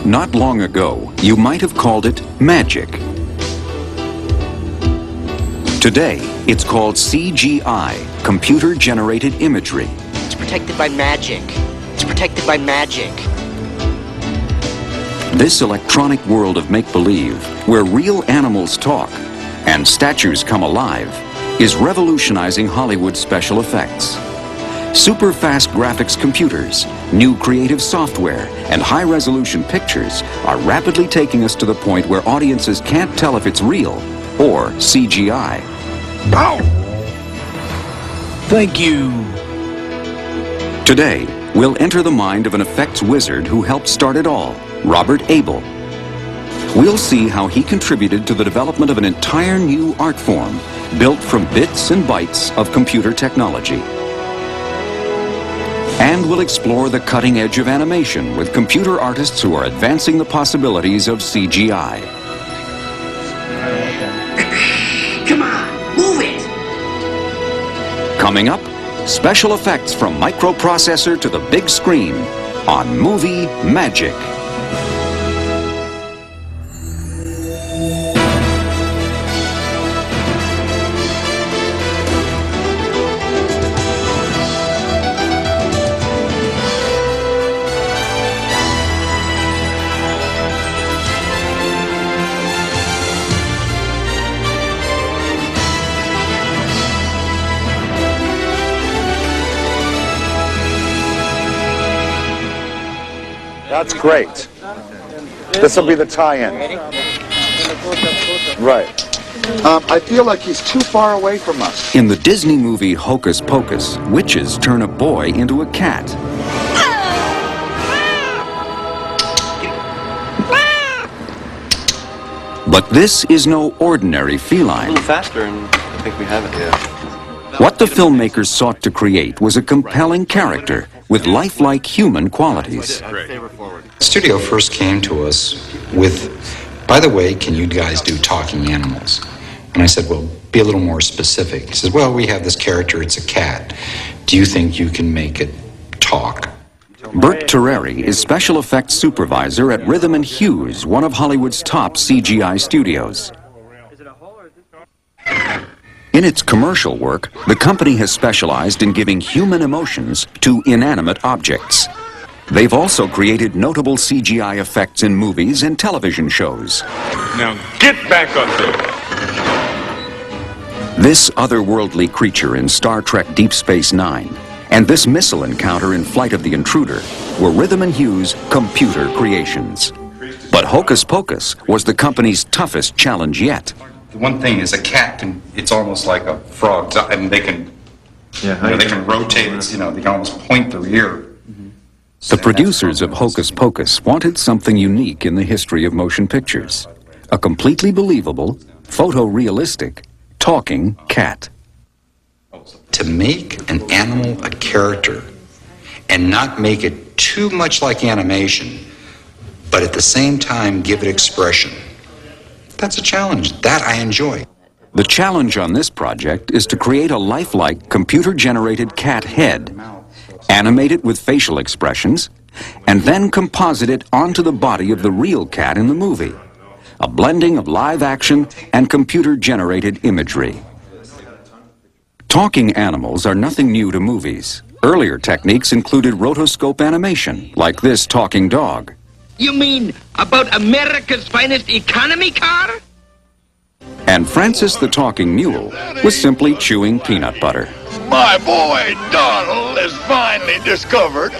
Not long ago, you might have called it magic. Today, it's called CGI, computer-generated imagery. It's protected by magic. It's protected by magic. This electronic world of make-believe, where real animals talk and statues come alive, is revolutionizing Hollywood special effects. Super-fast graphics computers, new creative software, and high-resolution pictures are rapidly taking us to the point where audiences can't tell if it's real or CGI. Ow! Thank you. Today, we'll enter the mind of an effects wizard who helped start it all, Robert Abel. We'll see how he contributed to the development of an entire new art form built from bits and bytes of computer technology. And we'll explore the cutting edge of animation with computer artists who are advancing the possibilities of CGI. Come on, move it! Coming up, special effects from microprocessor to the big screen on Movie Magic. That's great. This will be the tie-in. Right. I feel like he's too far away from us. In the Disney movie Hocus Pocus, witches turn a boy into a cat. But this is no ordinary feline. A little faster, and I think we have it, yeah. What the filmmakers sought to create was a compelling character with lifelike human qualities. The studio first came to us with, by the way, can you guys do talking animals? And I said, well, be a little more specific. He says, well, we have this character, it's a cat. Do you think you can make it talk? Bert Terreri is special effects supervisor at Rhythm and Hues, one of Hollywood's top CGI studios. In its commercial work, the company has specialized in giving human emotions to inanimate objects. They've also created notable CGI effects in movies and television shows. Now get back up there. This otherworldly creature in Star Trek Deep Space Nine and this missile encounter in Flight of the Intruder were Rhythm and Hues' computer creations. But Hocus Pocus was the company's toughest challenge yet. The one thing is a cat can, it's almost like a frog. I mean, they can, they can rotate, they can almost point their ear. The producers of Hocus Pocus wanted something unique in the history of motion pictures. A completely believable, photorealistic, talking cat. To make an animal a character and not make it too much like animation, but at the same time give it expression. That's a challenge. That I enjoy. The challenge on this project is to create a lifelike computer-generated cat head, animate it with facial expressions, and then composite it onto the body of the real cat in the movie. A blending of live action and computer-generated imagery. Talking animals are nothing new to movies. Earlier techniques included rotoscope animation, like this talking dog. You mean about America's finest economy car? And Francis the Talking Mule was simply chewing peanut butter. My boy Donald has finally discovered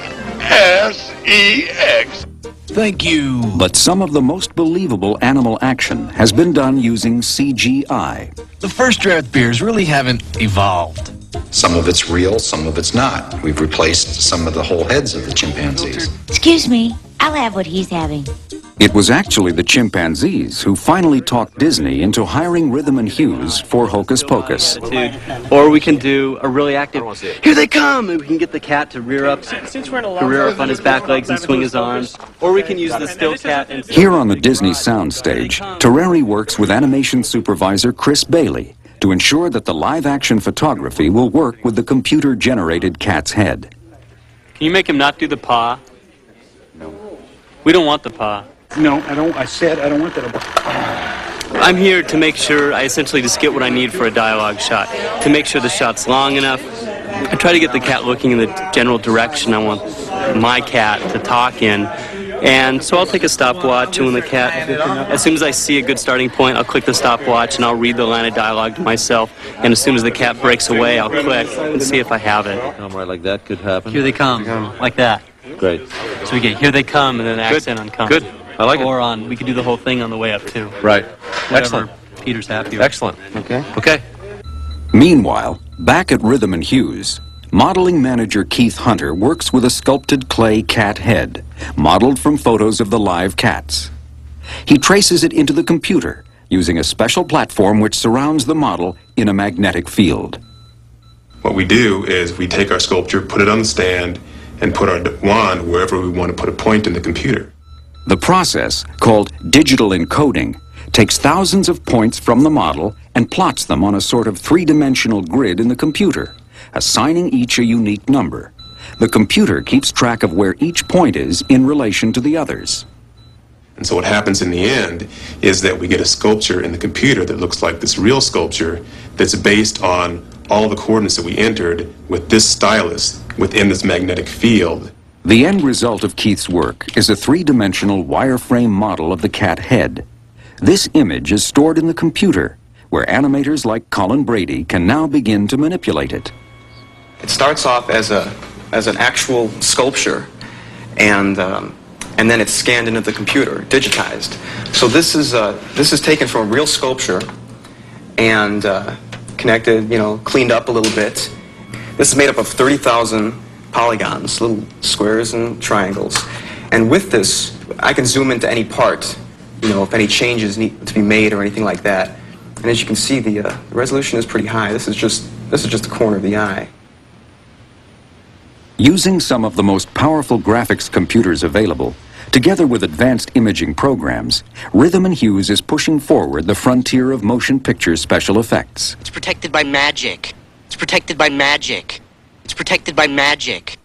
SEX. Thank you. But some of the most believable animal action has been done using CGI. The first draft beers really haven't evolved. Some of it's real, some of it's not. We've replaced some of the whole heads of the chimpanzees. Excuse me, I'll have what he's having. It was actually the chimpanzees who finally talked Disney into hiring Rhythm and Hues for Hocus Pocus. Or we can do a really active, here they come, and we can get the cat to rear up on his back legs and swing his arms. Or we can use the still cat and... Here on the Disney soundstage, Terreri works with animation supervisor Chris Bailey to ensure that the live-action photography will work with the computer-generated cat's head. Can you make him not do the paw? We don't want the paw. No, I don't. I said I don't want that. I'm here to make sure I essentially just get what I need for a dialogue shot, to make sure the shot's long enough. I try to get the cat looking in the general direction I want my cat to talk in. And so I'll take a stopwatch, and when the cat, as soon as I see a good starting point, I'll click the stopwatch and I'll read the line of dialogue to myself. And as soon as the cat breaks away, I'll click and see if I have it. Right like that could happen. Here they come, like that. Great. So we get here they come and then accent on come. Good. I like it. Or on, we could do the whole thing on the way up too. Right. Whatever Excellent. Peter's happy with. Excellent. Okay. Okay. Meanwhile, back at Rhythm and Hues, modeling manager Keith Hunter works with a sculpted clay cat head, modeled from photos of the live cats. He traces it into the computer using a special platform which surrounds the model in a magnetic field. What we do is we take our sculpture, put it on the stand, and put our wand wherever we want to put a point in the computer. The process, called digital encoding, takes thousands of points from the model and plots them on a sort of three-dimensional grid in the computer, assigning each a unique number. The computer keeps track of where each point is in relation to the others. And so what happens in the end is that we get a sculpture in the computer that looks like this real sculpture that's based on all the coordinates that we entered with this stylus within this magnetic field. The end result of Keith's work is a three-dimensional wireframe model of the cat head. This image is stored in the computer, where animators like Colin Brady can now begin to manipulate it. It starts off as an actual sculpture, and then it's scanned into the computer, digitized. So this is taken from a real sculpture and connected, cleaned up a little bit. This is made up of 30,000 polygons, little squares and triangles. And with this, I can zoom into any part, if any changes need to be made or anything like that. And as you can see, the resolution is pretty high. This is just the corner of the eye. Using some of the most powerful graphics computers available, together with advanced imaging programs, Rhythm and Hues is pushing forward the frontier of motion picture special effects. It's protected by magic. It's protected by magic. It's protected by magic.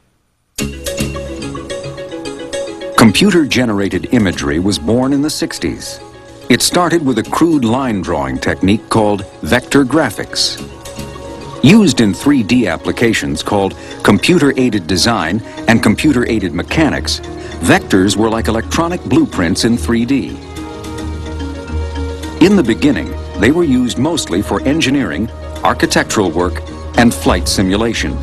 Computer-generated imagery was born in the 60s. It started with a crude line drawing technique called vector graphics. Used in 3D applications called computer-aided design and computer-aided mechanics, vectors were like electronic blueprints in 3D. In the beginning, they were used mostly for engineering, architectural work, and flight simulation.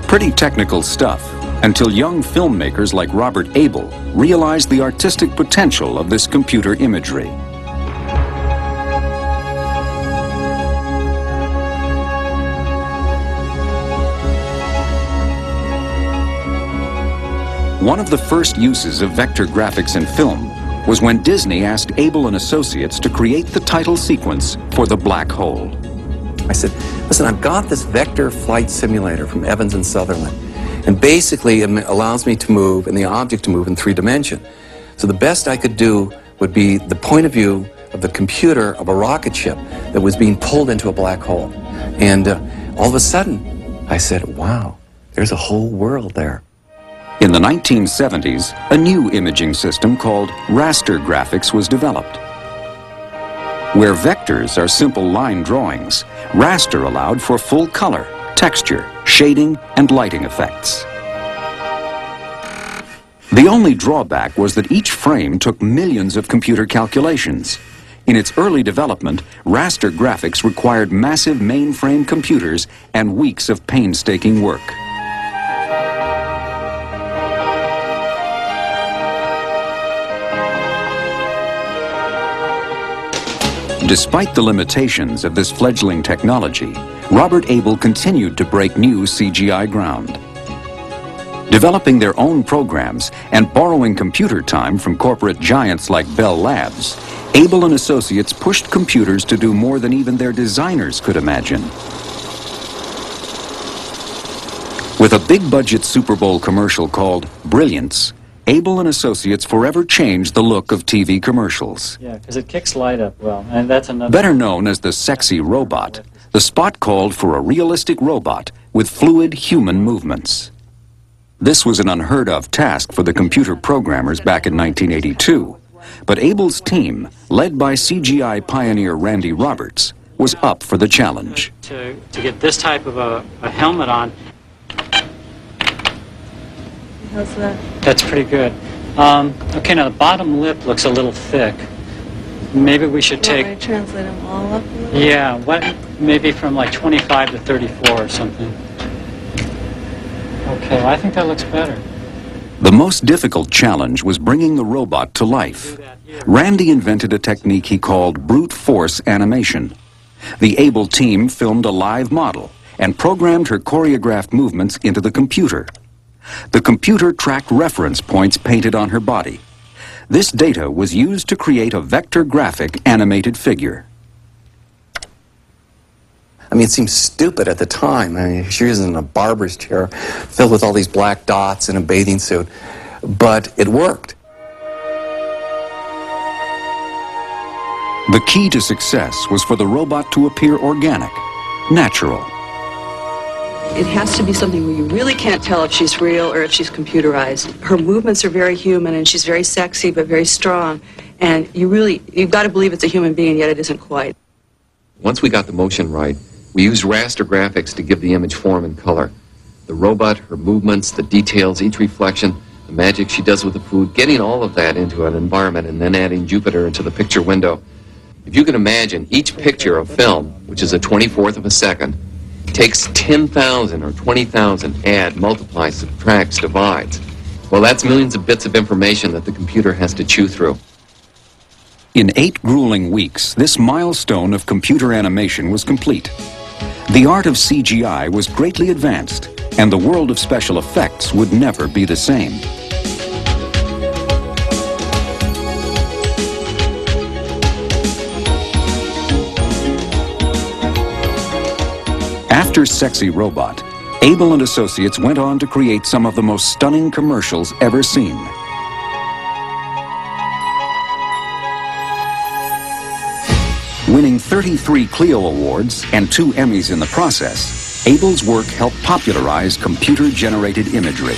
Pretty technical stuff, until young filmmakers like Robert Abel realized the artistic potential of this computer imagery. One of the first uses of vector graphics in film was when Disney asked Abel and Associates to create the title sequence for The Black Hole. I said, listen, I've got this vector flight simulator from Evans and Sutherland, and basically it allows me to move and the object to move in 3 dimensions. So the best I could do would be the point of view of the computer of a rocket ship that was being pulled into a black hole. And all of a sudden, I said, wow, there's a whole world there. In the 1970s, a new imaging system called raster graphics was developed. Where vectors are simple line drawings, raster allowed for full color, texture, shading, and lighting effects. The only drawback was that each frame took millions of computer calculations. In its early development, raster graphics required massive mainframe computers and weeks of painstaking work. Despite the limitations of this fledgling technology, Robert Abel continued to break new CGI ground. Developing their own programs and borrowing computer time from corporate giants like Bell Labs, Abel and Associates pushed computers to do more than even their designers could imagine. With a big-budget Super Bowl commercial called Brilliance, Abel and Associates forever changed the look of TV commercials. Yeah, because it kicks light up well, and that's another... Better known as the sexy robot, the spot called for a realistic robot with fluid human movements. This was an unheard-of task for the computer programmers back in 1982, but Abel's team, led by CGI pioneer Randy Roberts, was up for the challenge. To get this type of a helmet on. How's that? That's pretty good. Okay, now the bottom lip looks a little thick. Maybe we should take... Want me to translate them all up a little? Yeah, maybe from like 25 to 34 or something. Okay, well, I think that looks better. The most difficult challenge was bringing the robot to life. Randy invented a technique he called brute force animation. The Able team filmed a live model and programmed her choreographed movements into the computer. The computer tracked reference points painted on her body. This data was used to create a vector graphic animated figure. I mean, it seems stupid at the time. I mean, she was in a barber's chair filled with all these black dots in a bathing suit, but it worked. The key to success was for the robot to appear organic, natural. It has to be something where you really can't tell if she's real or if she's computerized. Her movements are very human, and she's very sexy but very strong. And you've got to believe it's a human being, yet it isn't quite. Once we got the motion right, we used raster graphics to give the image form and color. The robot, her movements, the details, each reflection, the magic she does with the food, getting all of that into an environment and then adding Jupiter into the picture window. If you can imagine, each picture of film, which is a 24th of a second, takes 10,000 or 20,000 add, multiplies, subtracts, divides. Well, that's millions of bits of information that the computer has to chew through. In 8 grueling weeks, this milestone of computer animation was complete. The art of CGI was greatly advanced, and the world of special effects would never be the same. After Sexy Robot, Able and Associates went on to create some of the most stunning commercials ever seen. Winning 33 Clio Awards and 2 Emmys in the process, Abel's work helped popularize computer-generated imagery.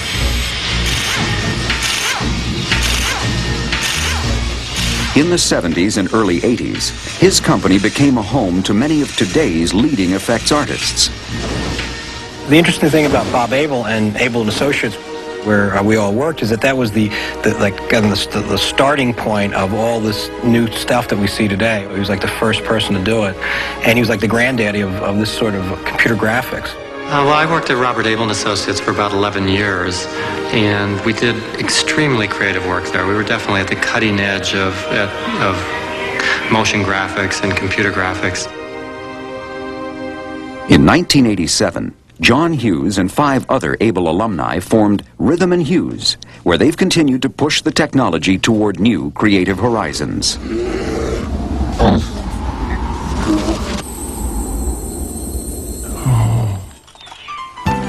In the 70s and early 80s, his company became a home to many of today's leading effects artists. The interesting thing about Bob Able and Able and Associates, where we all worked, is that was the starting point of all this new stuff that we see today. He was like the first person to do it, and he was like the granddaddy of this sort of computer graphics. Well, I worked at Robert Able & Associates for about 11 years, and we did extremely creative work there. We were definitely at the cutting edge of motion graphics and computer graphics. In 1987, John Hughes and 5 other Able alumni formed Rhythm and Hughes, where they've continued to push the technology toward new creative horizons.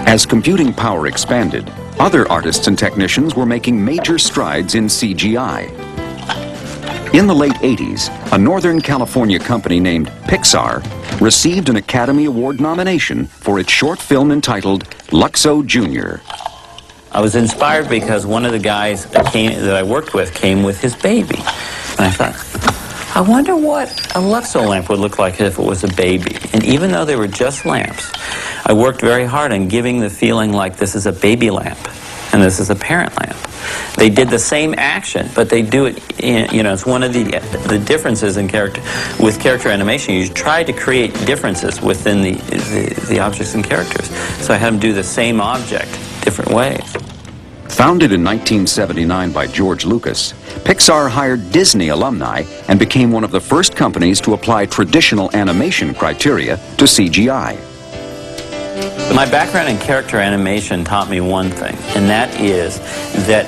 As computing power expanded, other artists and technicians were making major strides in CGI. In the late 80s, a Northern California company named Pixar received an Academy Award nomination for its short film entitled Luxo Jr. I was inspired because one of the guys that I worked with came with his baby. And I thought, I wonder what a Luxo lamp would look like if it was a baby. And even though they were just lamps, I worked very hard on giving the feeling like this is a baby lamp and this is a parent lamp. They did the same action, but they do it in, it's one of the differences in with character animation. You try to create differences within the objects and characters. So I had them do the same object different ways. Founded in 1979 by George Lucas, Pixar hired Disney alumni and became one of the first companies to apply traditional animation criteria to CGI. My background in character animation taught me one thing, and that is that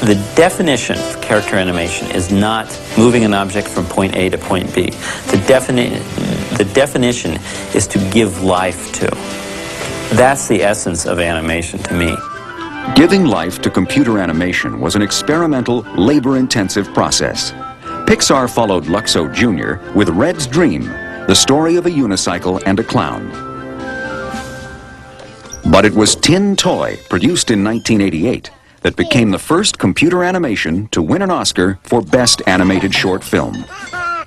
the definition of character animation is not moving an object from point A to point B. The definition is to give life to. That's the essence of animation to me. Giving life to computer animation was an experimental, labor-intensive process. Pixar followed Luxo Jr. with Red's Dream, the story of a unicycle and a clown. But it was Tin Toy, produced in 1988, that became the first computer animation to win an Oscar for Best Animated Short Film.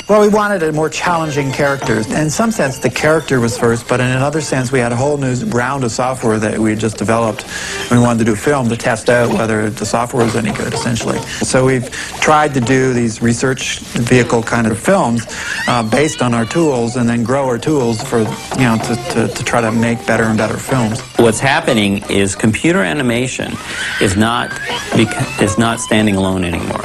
Well, we wanted a more challenging character. In some sense, the character was first, but in another sense, we had a whole new round of software that we had just developed. We wanted to do film to test out whether the software was any good, essentially. So we've tried to do these research vehicle kind of films based on our tools, and then grow our tools for, to try to make better and better films. What's happening is computer animation is not standing alone anymore.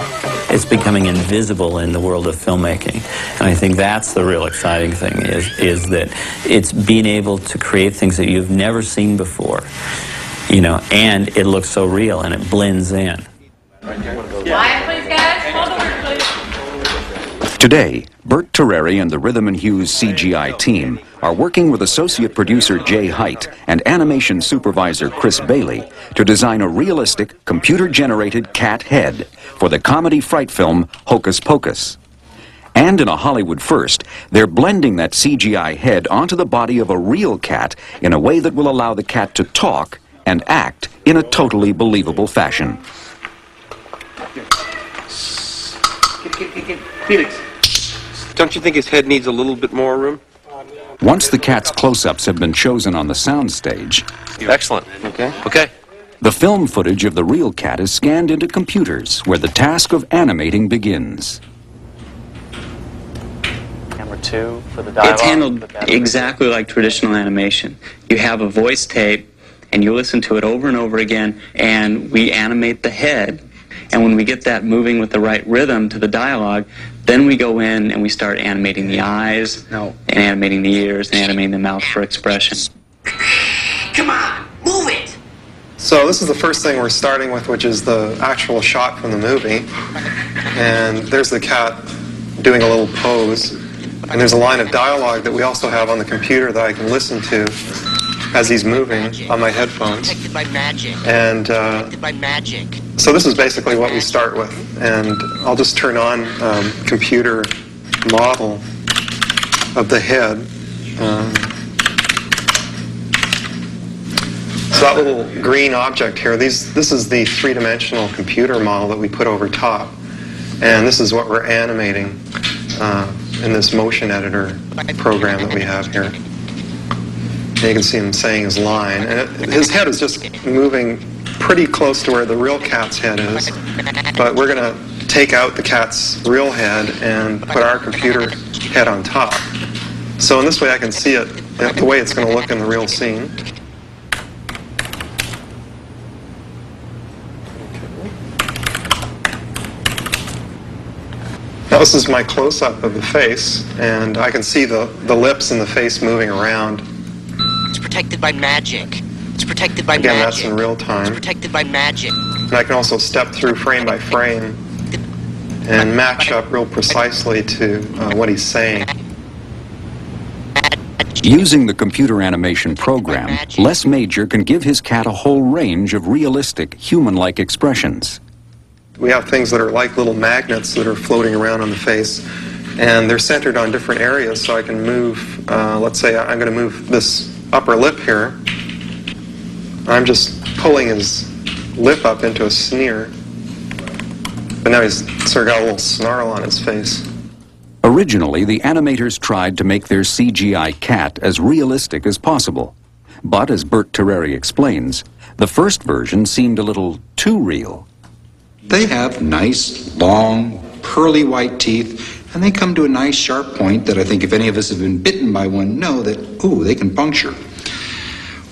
It's becoming invisible in the world of filmmaking. And I think that's the real exciting thing, is that it's being able to create things that you've never seen before, and it looks so real and it blends in. Quiet, please, guys. Hold the word, please. Today, Bert Terreri and the Rhythm and Hues CGI team are working with associate producer Jay Height and animation supervisor Chris Bailey to design a realistic, computer-generated cat head for the comedy fright film Hocus Pocus. And in a Hollywood first, they're blending that CGI head onto the body of a real cat in a way that will allow the cat to talk and act in a totally believable fashion. Felix, don't you think his head needs a little bit more room? Once the cat's close-ups have been chosen on the soundstage, excellent. Okay. The film footage of the real cat is scanned into computers, where the task of animating begins. Camera 2 for the dialogue. It's handled exactly like traditional animation. You have a voice tape, and you listen to it over and over again, and we animate the head. And when we get that moving with the right rhythm to the dialogue, then we go in and we start animating the eyes, and animating the ears, and animating the mouth for expression. Come on, move it! So this is the first thing we're starting with, which is the actual shot from the movie. And there's the cat doing a little pose. And there's a line of dialogue that we also have on the computer that I can listen to as he's moving on my headphones. Protected by magic. And Protected by magic. so this is basically what we start with. And I'll just turn on computer model of the head. So that little green object here, this is the three-dimensional computer model that we put over top. And this is what we're animating in this motion editor program that we have here. And you can see him saying his line. And his head is just moving pretty close to where the real cat's head is. But we're going to take out the cat's real head and put our computer head on top. So in this way I can see it, the way it's going to look in the real scene. Now this is my close-up of the face, and I can see the lips and the face moving around. It's protected by magic. It's protected by Again, magic. that's in real time. It's protected by magic. And I can also step through frame by frame and match up real precisely to what he's saying. Using the computer animation program, Les Major can give his cat a whole range of realistic, human-like expressions. We have things that are like little magnets that are floating around on the face, and they're centered on different areas, so I can move, let's say I'm going to move this upper lip here. I'm just pulling his lip up into a sneer, but now he's sort of got a little snarl on his face. Originally, the animators tried to make their CGI cat as realistic as possible. But, as Bert Terreri explains, the first version seemed a little too real. They have nice, long, pearly white teeth, and they come to a nice sharp point that I think if any of us have been bitten by one know that, ooh, they can puncture.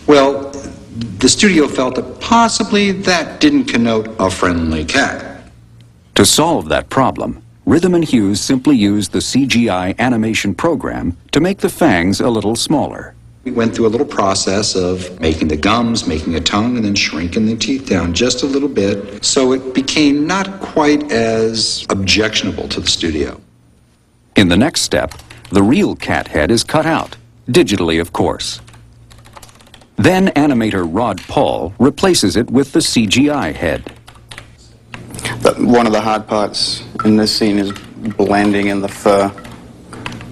Well, the studio felt that possibly that didn't connote a friendly cat. To solve that problem, Rhythm and Hues simply used the CGI animation program to make the fangs a little smaller. We went through a little process of making the gums, making a tongue, and then shrinking the teeth down just a little bit, so it became not quite as objectionable to the studio. In the next step, the real cat head is cut out, digitally of course. Then animator Rod Paul replaces it with the CGI head. One of the hard parts in this scene is blending in the fur,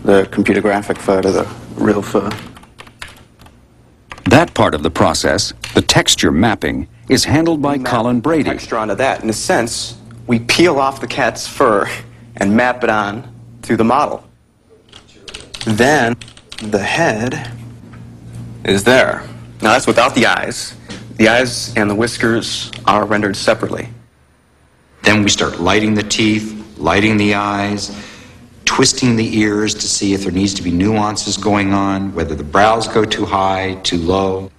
the computer graphic fur to the real fur. That part of the process The texture mapping is handled by Colin Brady. Texture onto that. In a sense, we peel off the cat's fur and map it on to the model. Then the head is there. Now that's without the eyes. The eyes and the whiskers are rendered separately. Then we start lighting the teeth, lighting the eyes, twisting the ears to see if there needs to be nuances going on, whether the brows go too high, too low.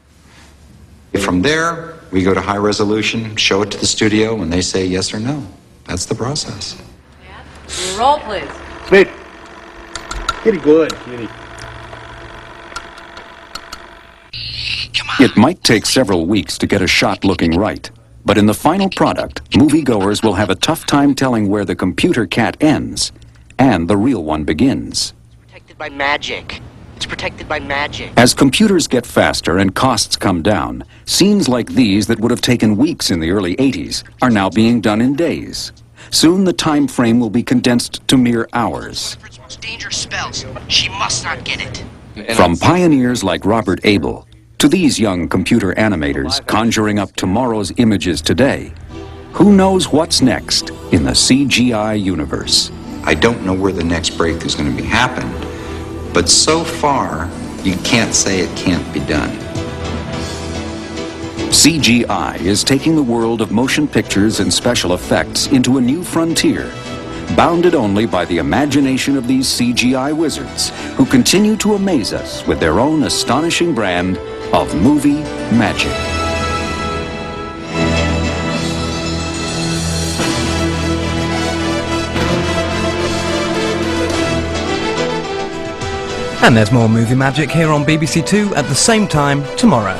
From there, we go to high resolution, show it to the studio, and they say yes or no. That's the process. Roll, please. Sweet. Kitty good, Kitty. It might take several weeks to get a shot looking right, but in the final product, moviegoers will have a tough time telling where the computer cat ends and the real one begins. Protected by magic. It's protected by magic. As computers get faster and costs come down, scenes like these that would have taken weeks in the early 80s are now being done in days. Soon the time frame will be condensed to mere hours. Most dangerous spells. She must not get it. From pioneers like Robert Abel to these young computer animators conjuring up tomorrow's images today, who knows what's next in the CGI universe? I don't know where the next breakthrough is going to happen, but so far, you can't say it can't be done. CGI is taking the world of motion pictures and special effects into a new frontier, bounded only by the imagination of these CGI wizards who continue to amaze us with their own astonishing brand of movie magic. And there's more movie magic here on BBC Two at the same time tomorrow.